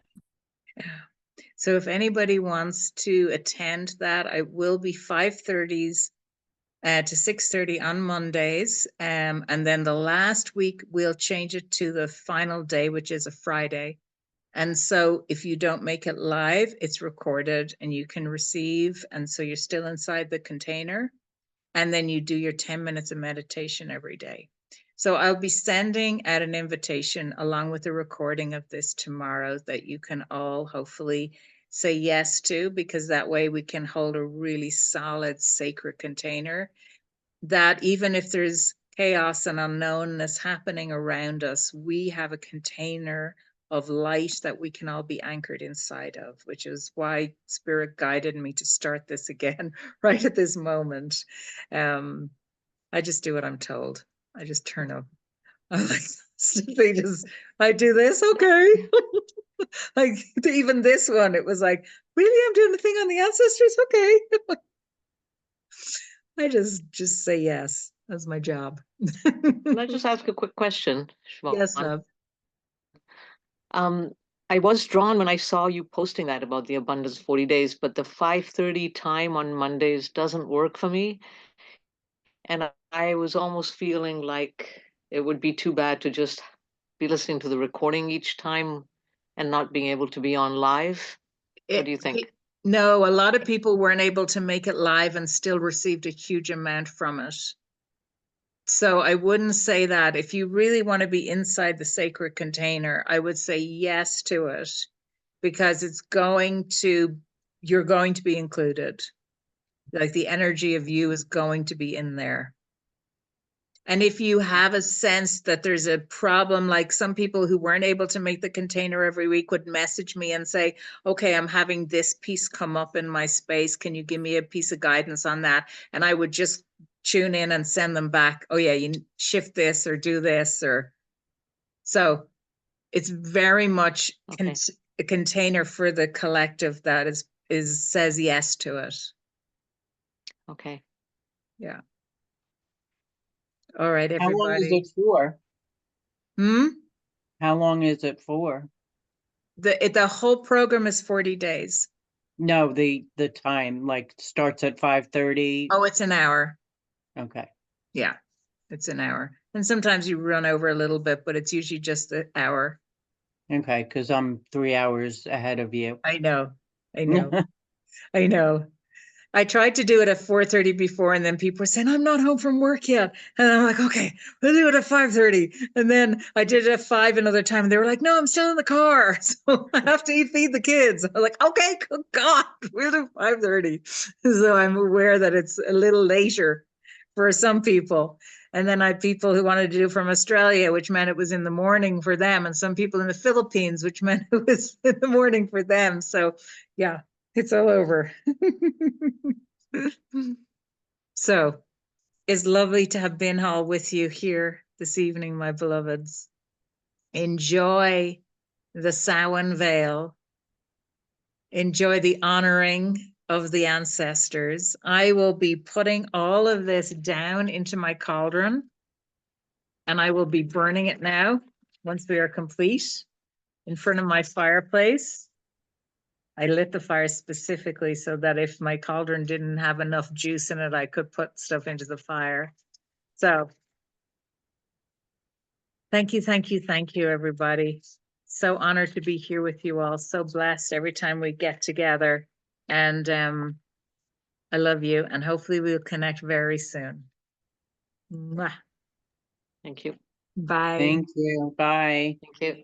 So if anybody wants to attend that, I will be 5:30 to 6:30 on Mondays. And then the last week we'll change it to the final day, which is a Friday. And so if you don't make it live, it's recorded and you can receive. And so you're still inside the container. And then you do your 10 minutes of meditation every day. So I'll be sending out an invitation along with a recording of this tomorrow that you can all hopefully say yes to, because that way we can hold a really solid sacred container that even if there's chaos and unknownness happening around us, we have a container of light that we can all be anchored inside of, which is why Spirit guided me to start this again right at this moment. I just do what I'm told. I just turn up. I'm like, I do this, okay. Like even this one, it was like, really, I'm doing the thing on the ancestors, okay. I just say yes. That's my job. Can I just ask a quick question, Siobhan? Yes, love. I was drawn when I saw you posting that about the abundance 40 days, but the 5:30 time on Mondays doesn't work for me. And I was almost feeling like it would be too bad to just be listening to the recording each time and not being able to be on live. What do you think? No, a lot of people weren't able to make it live and still received a huge amount from it. So I wouldn't say that. If you really want to be inside the sacred container, I would say yes to it, because you're going to be included. Like the energy of you is going to be in there. And if you have a sense that there's a problem, like some people who weren't able to make the container every week would message me and say, okay, I'm having this piece come up in my space. Can you give me a piece of guidance on that? And I would just tune in and send them back. Oh yeah, you shift this or do this. Or so it's very much a container for the collective that says yes to it. Okay. Yeah. All right, everybody. How long is it for? How long is it for? The whole program is 40 days. No, the time, like, starts at 5:30. Oh, it's an hour. Okay. Yeah, it's an hour. And sometimes you run over a little bit, but it's usually just an hour. Okay, because I'm 3 hours ahead of you. I know. I know. I tried to do it at 4:30 before, and then people were saying, I'm not home from work yet. And I'm like, okay, we'll do it at 5:30. And then I did it at 5 another time. And they were like, no, I'm still in the car. So I have to feed the kids. I'm like, okay, good God, we'll do 5:30. So I'm aware that it's a little later for some people. And then I had people who wanted to do from Australia, which meant it was in the morning for them. And some people in the Philippines, which meant it was in the morning for them. So yeah. It's all over. So it's lovely to have been all with you here this evening, my beloveds. Enjoy the Samhain veil. Enjoy the honoring of the ancestors. I will be putting all of this down into my cauldron, and I will be burning it now once we are complete in front of my fireplace. I lit the fire specifically so that if my cauldron didn't have enough juice in it, I could put stuff into the fire. So thank you, thank you, thank you, everybody. So honored to be here with you all. So blessed every time we get together. And I love you, and hopefully we'll connect very soon. Mwah. Thank you. Bye. Thank you. Bye. Thank you.